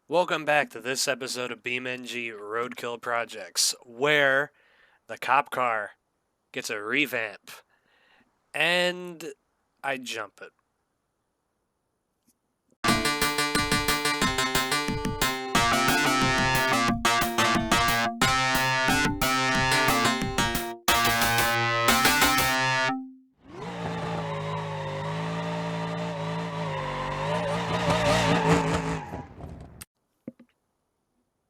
Welcome back to this episode of BeamNG Roadkill Projects, where the cop car gets a revamp and I jump it.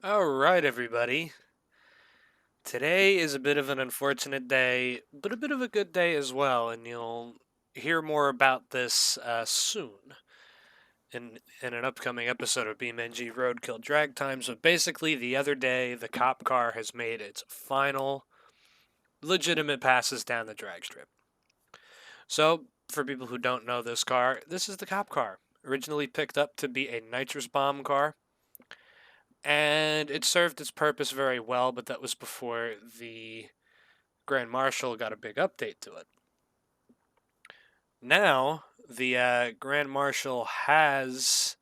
Alright, everybody. Today is a bit of an unfortunate day, but a bit of a good day as well, and you'll hear more about this soon in an upcoming episode of BeamNG Roadkill Drag Times. But basically, the other day, the cop car has made its final legitimate passes down the drag strip. So, for people who don't know this car, this is the cop car. Originally picked up to be a nitrous bomb car, and it served its purpose very well, but that was before the Grand Marshal got a big update to it. Now, the Grand Marshal has,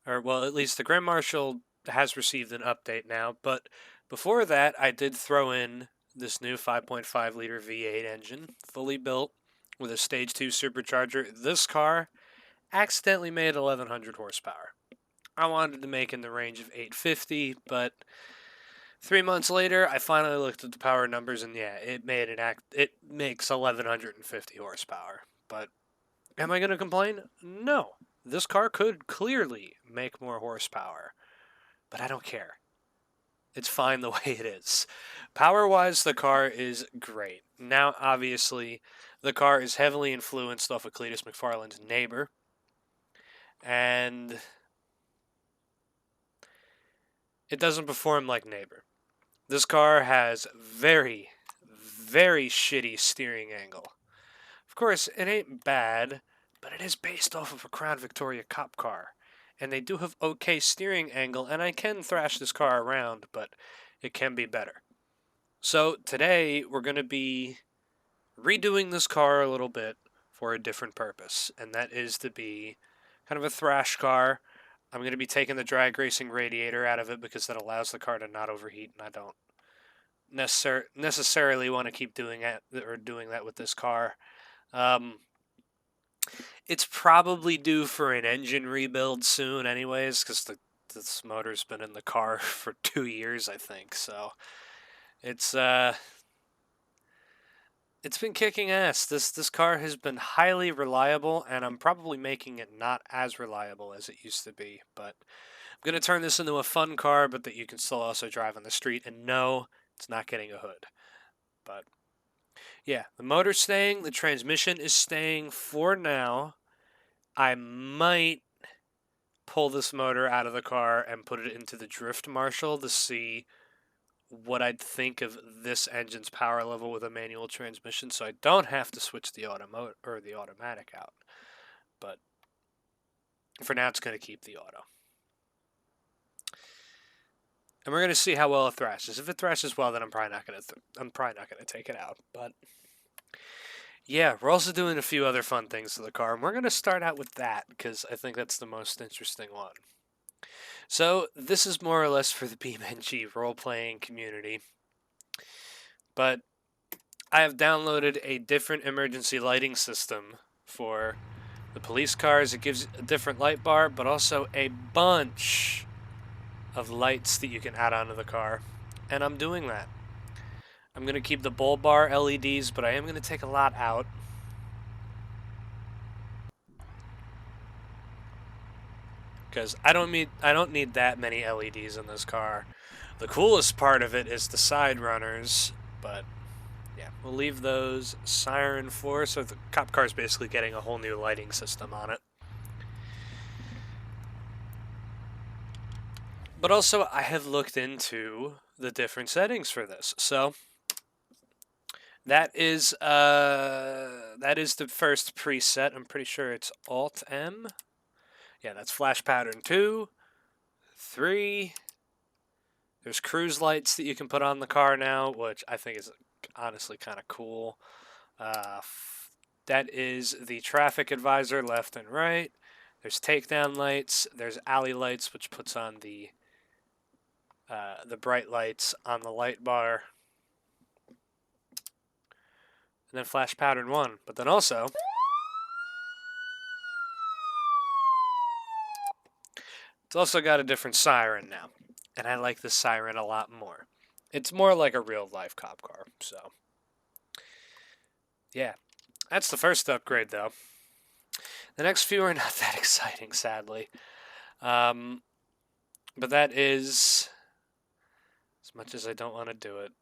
or well, at least the Grand Marshal has received an update now, but before that, I did throw in this new 5.5 liter V8 engine, fully built with a Stage 2 supercharger. This car accidentally made 1100 horsepower. I wanted to make in the range of 850, but 3 months later, I finally looked at the power numbers, and yeah, it makes 1150 horsepower. But am I going to complain? No. This car could clearly make more horsepower, but I don't care. It's fine the way it is. Power-wise, the car is great. Now, obviously, the car is heavily influenced off of Cletus McFarlane's Neighbor, and it doesn't perform like Neighbor. This car has very, very shitty steering angle. Of course, it ain't bad, but it is based off of a Crown Victoria cop car. And they do have okay steering angle, and I can thrash this car around, but it can be better. So today, we're going to be redoing this car a little bit for a different purpose, and that is to be kind of a thrash car. I'm going to be taking the drag racing radiator out of it because that allows the car to not overheat, and I don't necessarily want to keep doing that with this car. It's probably due for an engine rebuild soon, anyways, because this motor's been in the car for 2 years, I think. So it's been kicking ass. This car has been highly reliable, and I'm probably making it not as reliable as it used to be. But I'm gonna turn this into a fun car, but that you can still also drive on the street. And no, it's not getting a hood. But yeah, the motor's staying. The transmission is staying for now. I might pull this motor out of the car and put it into the drift marshal to see what I'd think of this engine's power level with a manual transmission, so I don't have to switch the automatic out. But for now, it's going to keep the auto. And we're going to see how well it thrashes. If it thrashes well, then I'm probably not going to take it out. But yeah, we're also doing a few other fun things to the car, and we're going to start out with that because I think that's the most interesting one. So this is more or less for the BeamNG role-playing community, but I have downloaded a different emergency lighting system for the police cars. It gives a different light bar, but also a bunch of lights that you can add onto the car, and I'm doing that. I'm going to keep the bulb bar LEDs, but I am going to take a lot out. Because I don't need that many LEDs in this car. The coolest part of it is the side runners, but yeah, we'll leave those. Siren 4, so the cop car is basically getting a whole new lighting system on it. But also, I have looked into the different settings for this. So that is the first preset. I'm pretty sure it's Alt M. Yeah, that's flash pattern 2, 3. There's cruise lights that you can put on the car now, which I think is honestly kind of cool. That is the traffic advisor left and right. There's takedown lights. There's alley lights, which puts on the bright lights on the light bar. And then flash pattern 1. But then also, it's also got a different siren now. And I like the siren a lot more. It's more like a real life cop car, so. Yeah. That's the first upgrade, though. The next few are not that exciting, sadly. But that is, as much as I don't want to do it,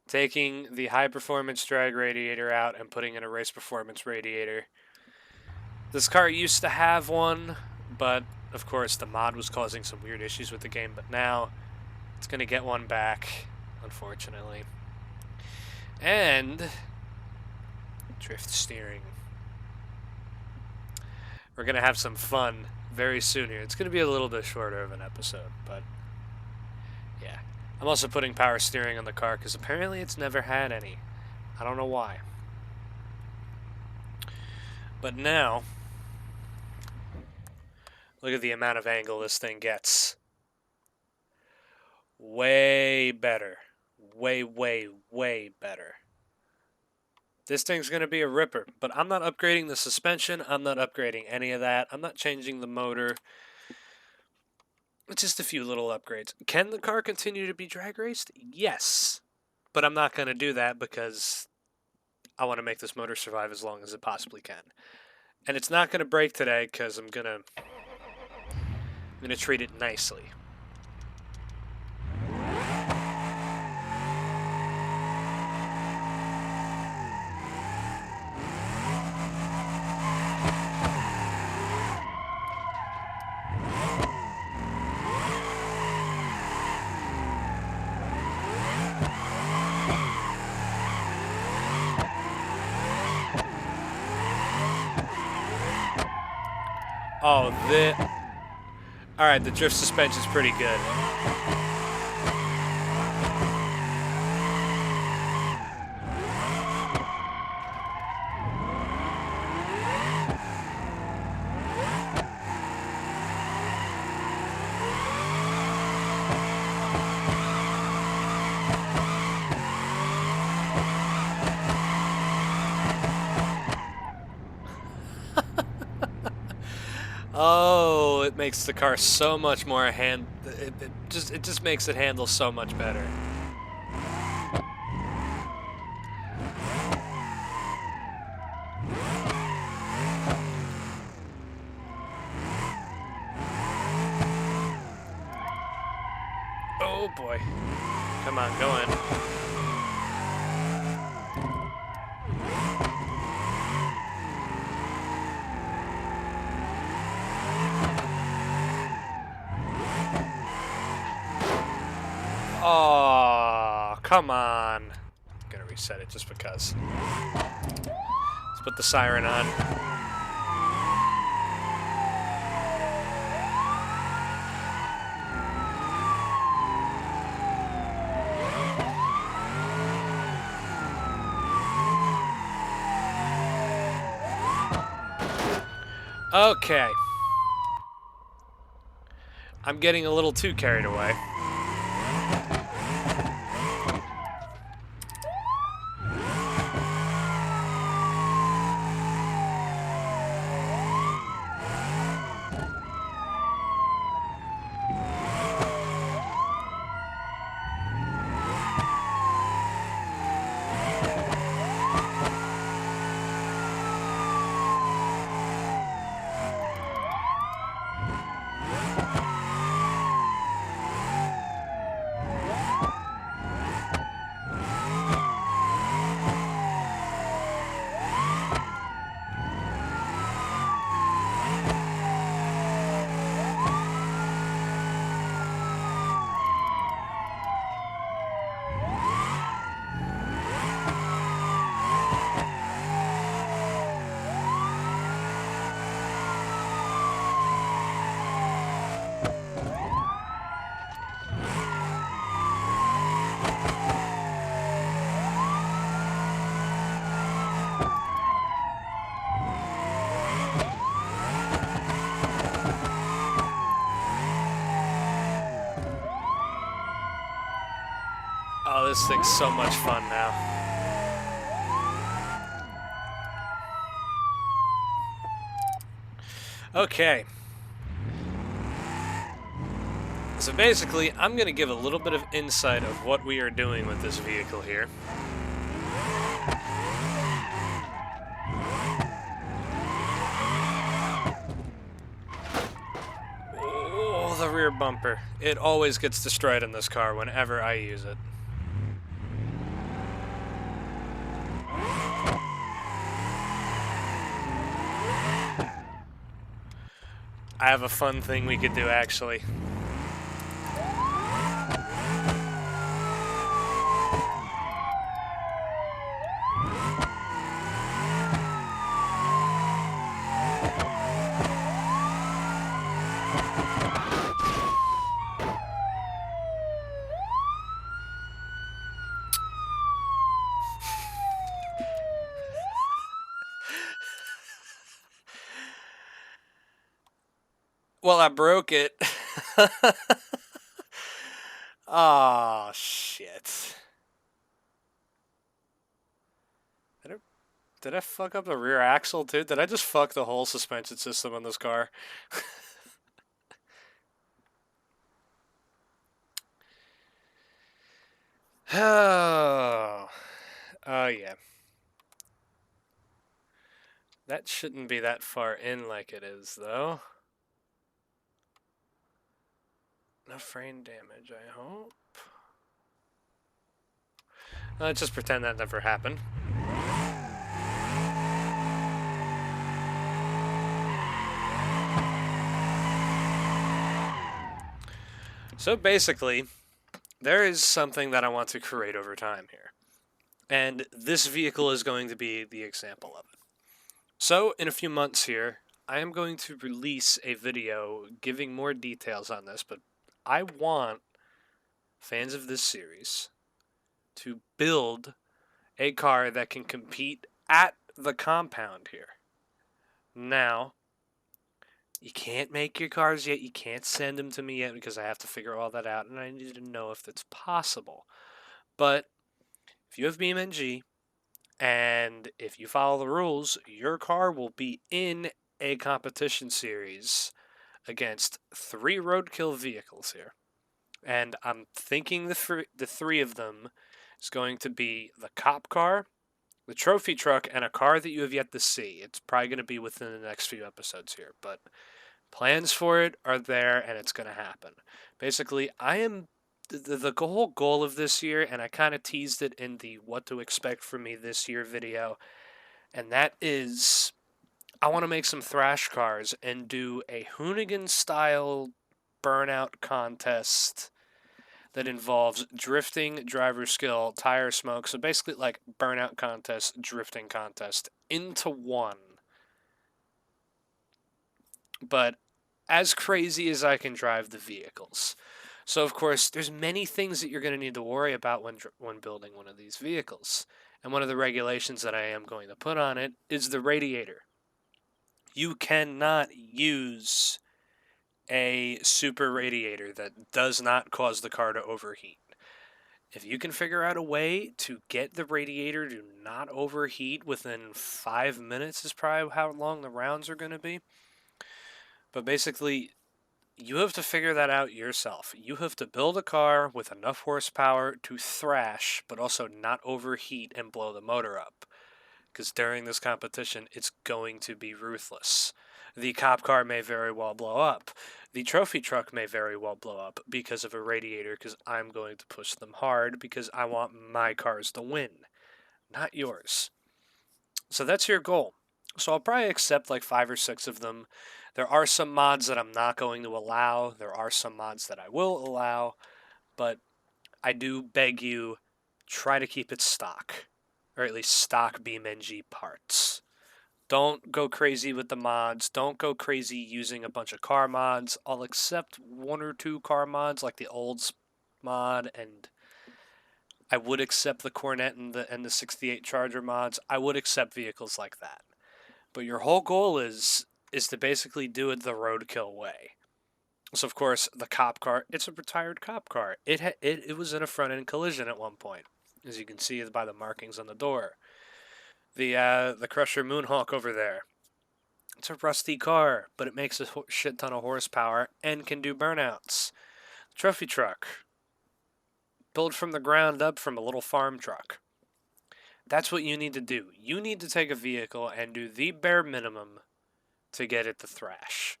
taking the high-performance drag radiator out and putting in a race performance radiator. This car used to have one, but of course the mod was causing some weird issues with the game, but now it's going to get one back, unfortunately. And drift steering. We're going to have some fun very soon here. It's going to be a little bit shorter of an episode, but yeah. I'm also putting power steering on the car because apparently it's never had any. I don't know why. But now, look at the amount of angle this thing gets. Way better. Way, way, way better. This thing's going to be a ripper, but I'm not upgrading the suspension. I'm not upgrading any of that. I'm not changing the motor. Just a few little upgrades. Can the car continue to be drag raced? Yes. But I'm not going to do that because I want to make this motor survive as long as it possibly can. And it's not going to break today because I'm going to treat it nicely. Oh, alright, the drift suspension's pretty good. Oh, it makes the car so much more it just makes it handle so much better. Oh boy. Come on, go in. Oh, come on. I'm gonna reset it just because. Let's put the siren on. Okay. I'm getting a little too carried away. this thing's so much fun now. Okay. So basically, I'm going to give a little bit of insight of what we are doing with this vehicle here. Oh, the rear bumper. It always gets destroyed in this car whenever I use it. I have a fun thing we could do, actually. Well, I broke it. Oh, shit. Did I fuck up the rear axle, too? Did I just fuck the whole suspension system on this car? Oh. Oh, yeah. That shouldn't be that far in like it is, though. No frame damage, I hope. Let's just pretend that never happened. So basically, there is something that I want to create over time here. And this vehicle is going to be the example of it. So, in a few months here, I am going to release a video giving more details on this, but I want fans of this series to build a car that can compete at the compound here. Now, you can't make your cars yet, you can't send them to me yet because I have to figure all that out, and I need to know if it's possible. But if you have BeamNG, and if you follow the rules, your car will be in a competition series against 3 Roadkill vehicles here. And I'm thinking the three of them is going to be the cop car, the trophy truck, and a car that you have yet to see. It's probably going to be within the next few episodes here, but plans for it are there, and it's going to happen. Basically, I am the whole goal of this year, and I kind of teased it in the what to expect from me this year video, and that is I want to make some thrash cars and do a Hoonigan style burnout contest that involves drifting, driver skill, tire smoke. So basically like burnout contest, drifting contest into one. But as crazy as I can drive the vehicles. So of course, there's many things that you're going to need to worry about when building one of these vehicles. And one of the regulations that I am going to put on it is the radiator. You cannot use a super radiator that does not cause the car to overheat. If you can figure out a way to get the radiator to not overheat within 5 minutes is probably how long the rounds are going to be. But basically, you have to figure that out yourself. You have to build a car with enough horsepower to thrash, but also not overheat and blow the motor up. Because during this competition, it's going to be ruthless. The cop car may very well blow up. The trophy truck may very well blow up because of a radiator, because I'm going to push them hard because I want my cars to win, not yours. So that's your goal. So I'll probably accept like 5 or 6 of them. There are some mods that I'm not going to allow. There are some mods that I will allow. But I do beg you, try to keep it stock. Or at least stock BeamNG parts. Don't go crazy with the mods. Don't go crazy using a bunch of car mods. I'll accept 1 or 2 car mods like the olds mod, and I would accept the Cornet and the 68 Charger mods. I would accept vehicles like that. But your whole goal is to basically do it the Roadkill way. So of course the cop car, it's a retired cop car. It was in a front end collision at one point, as you can see by the markings on the door. The Crusher Moonhawk over there, it's a rusty car, but it makes a shit ton of horsepower and can do burnouts. Trophy truck, built from the ground up from a little farm truck. That's what you need to do. You need to take a vehicle and do the bare minimum to get it to thrash.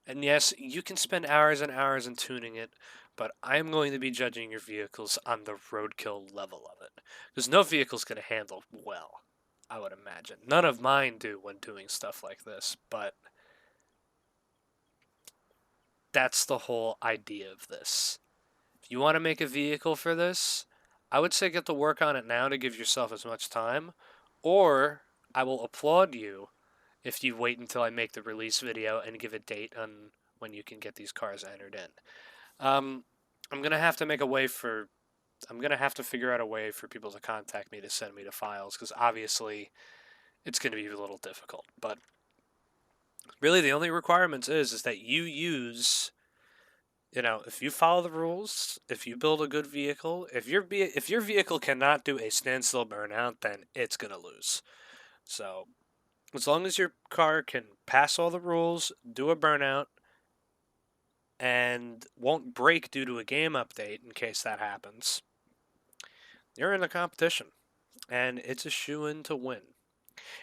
And yes, you can spend hours and hours in tuning it, but I'm going to be judging your vehicles on the roadkill level of it. Because no vehicle's going to handle well, I would imagine. None of mine do when doing stuff like this, but that's the whole idea of this. If you want to make a vehicle for this, I would say get to work on it now to give yourself as much time, or I will applaud you if you wait until I make the release video and give a date on when you can get these cars entered in. I'm gonna have to make a way for. I'm gonna have to figure out a way for people to contact me to send me the files, because obviously it's gonna be a little difficult. But really, the only requirements is that you use. If you follow the rules, if you build a good vehicle, if your vehicle cannot do a standstill burnout, then it's gonna lose. So as long as your car can pass all the rules, do a burnout, and won't break due to a game update in case that happens, you're in the competition. And it's a shoo-in to win.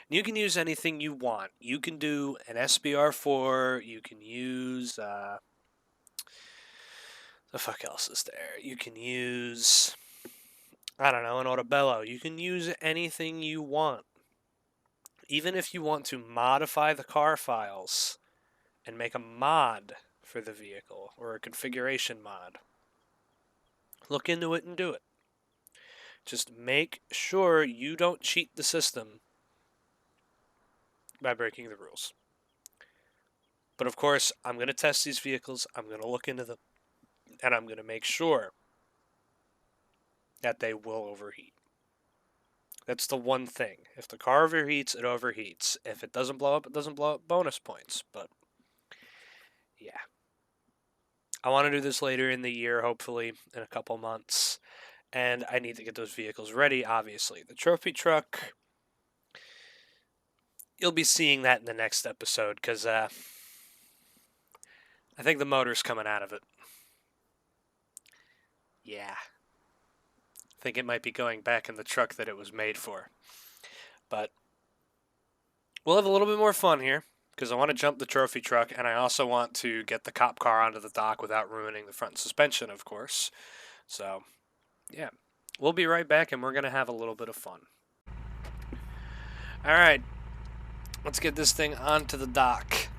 You can use anything you want. You can do an SBR4, you can use, the fuck else is there? You can use, I don't know, an Autobello. You can use anything you want. Even if you want to modify the car files and make a mod for the vehicle or a configuration mod, look into it and do it. Just make sure you don't cheat the system by breaking the rules. But of course, I'm going to test these vehicles, I'm going to look into them, and I'm going to make sure that they will overheat. That's the one thing. If the car overheats, it overheats. If it doesn't blow up, it doesn't blow up. Bonus points. But yeah. I want to do this later in the year, hopefully, in a couple months. And I need to get those vehicles ready, obviously. The trophy truck, you'll be seeing that in the next episode, because I think the motor's coming out of it. Yeah. I think it might be going back in the truck that it was made for. But we'll have a little bit more fun here, because I want to jump the trophy truck, and I also want to get the cop car onto the dock without ruining the front suspension, of course. So, yeah. We'll be right back, and we're going to have a little bit of fun. Alright. Let's get this thing onto the dock.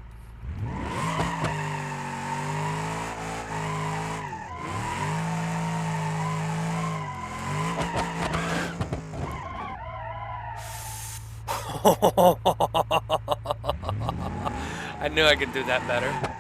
I knew I could do that better.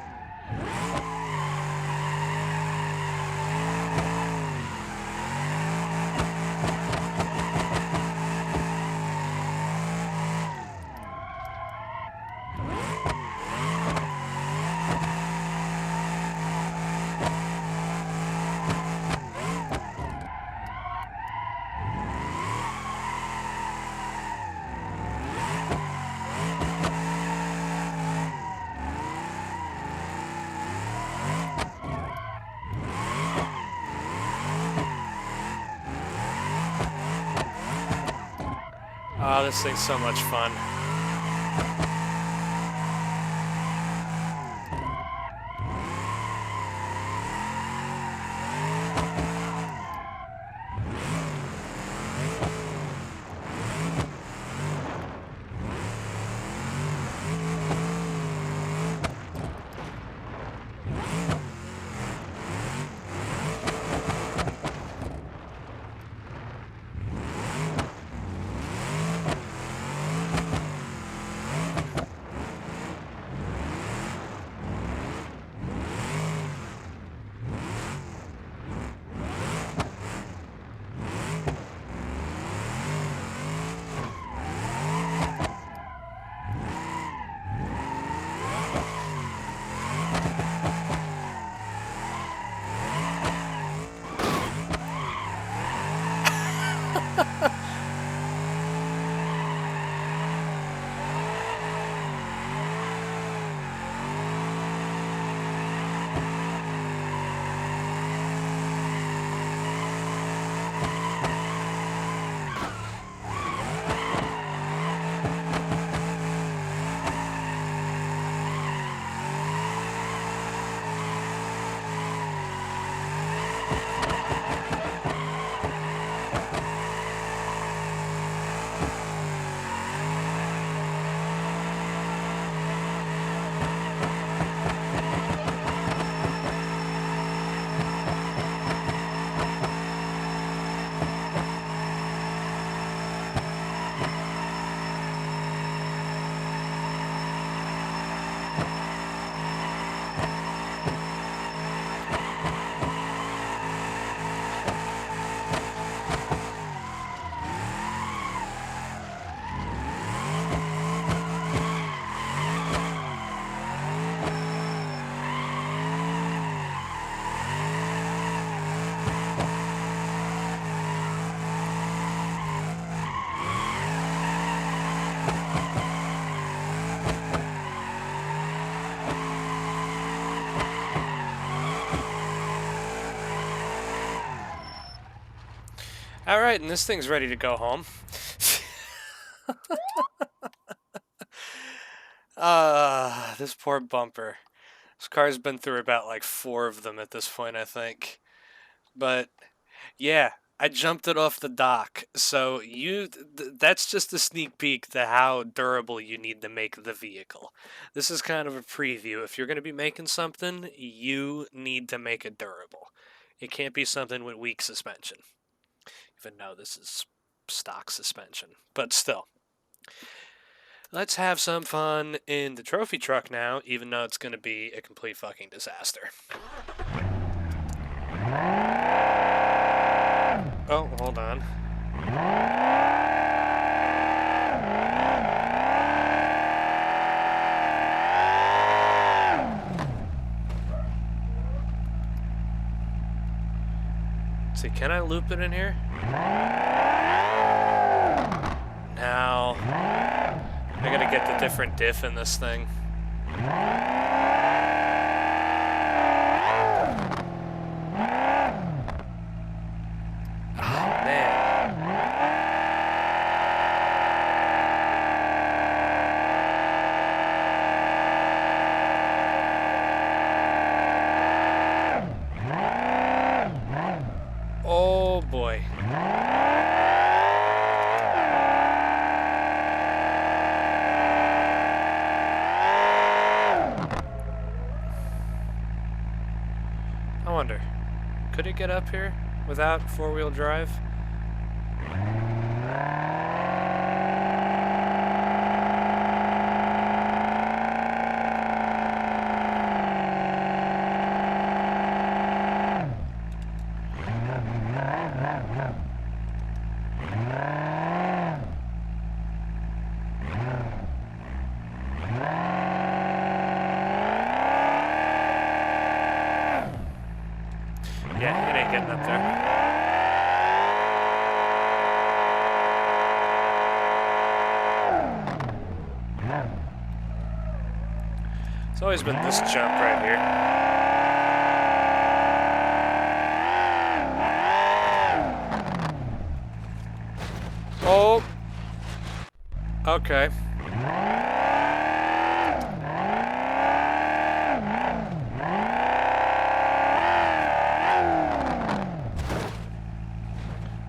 Oh, this thing's so much fun. Alright, and this thing's ready to go home. This poor bumper. This car's been through about like 4 of them at this point, I think. But yeah, I jumped it off the dock. So that's just a sneak peek to how durable you need to make the vehicle. This is kind of a preview. If you're going to be making something, you need to make it durable. It can't be something with weak suspension. Even though this is stock suspension, but still. Let's have some fun in the trophy truck now, even though it's going to be a complete fucking disaster. Oh, hold on. Let's see, can I loop it in here? Now, I gotta get the different diff in this thing. Oh boy. I wonder, could it get up here without four-wheel drive? Yeah, it ain't getting up there. It's always been this jump right here. Oh! Okay.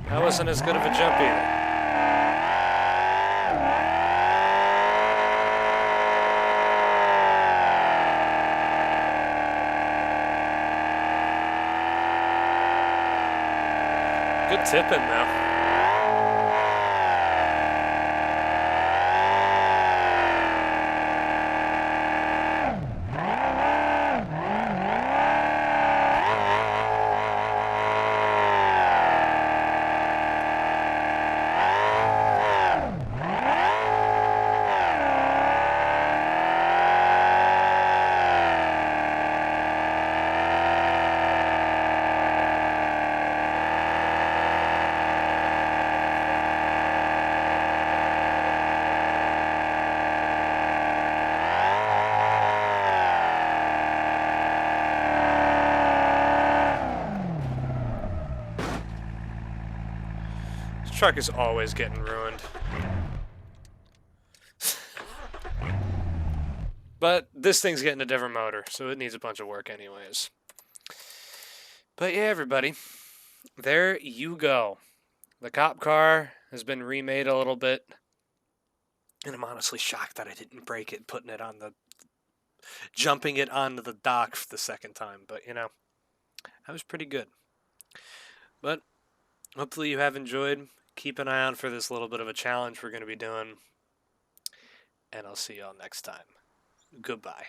That wasn't as good of a jump either. Good tipping though. This truck is always getting ruined. But this thing's getting a different motor, so it needs a bunch of work anyways. But yeah, everybody, there you go. The cop car has been remade a little bit. And I'm honestly shocked that I didn't break it, jumping it onto the dock for the second time. But, you know, that was pretty good. But hopefully you have enjoyed. Keep an eye out for this little bit of a challenge we're going to be doing. And I'll see y'all next time. Goodbye.